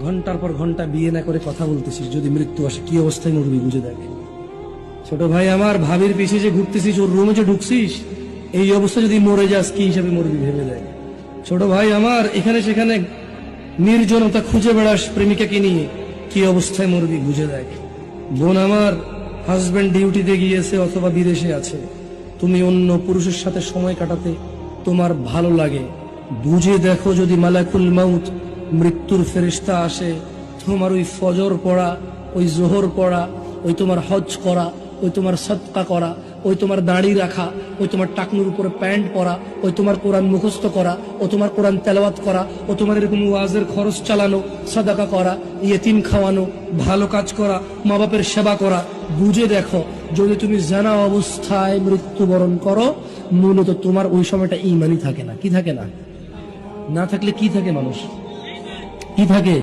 ঘন্টার পর ঘন্টা বিয়ে না করে কথা বলতেছিস, যদি মৃত্যু আসে কি অবস্থায় মরবি বুঝে দেখ। ছোট ভাই আমার, ভাবির পিছে যে ঘুরতেছিস, ওর রুমে যে ঢুকছিস, এই অবস্থা যদি মরে যাস কি হিসাবে মরবি ভেবে দেখ। ছোট ভাই আমার, এখানে সেখানে নির্জনতা খুঁজে বেড়াস প্রেমিকাকে নিয়ে, কি অবস্থায় মরবি বুঝে দেখ। বোন আমার, হাজবেন্ড ডিউটিতে গিয়েছে অথবা বিদেশে আছে, তুমি অন্য পুরুষের সাথে সময় কাটাতে তোমার ভালো লাগে, বুঝে দেখো যদি মালাকুল মাউত মৃত্যুর ফেরেশতা আসে, তোমার ওই ফজর পড়া, ওই জোহর পড়া, ওই তোমার হজ করা, ওই তোমার সদকা করা, ওই তোমার দাড়ি রাখা, ওই তোমার টাকনুর উপরে প্যান্ট পরা, ওই তোমার কোরআন মুখস্থ করা, ও তোমার কোরআন তেলাওয়াত করা, ও তোমার এরকম ওয়াজের খরচ চালানো, সাদাকা করা, ইয়েতিম খাওয়ানো, ভালো কাজ করা, মা বাপের সেবা করা, বুঝে দেখো যদি তুমি জানা অবস্থায় মৃত্যুবরণ করো, মূলত তোমার ওই সময়টা ঈমানই থাকে না। কি থাকে না? না থাকলে কি থাকে মানুষ? কি থাকে?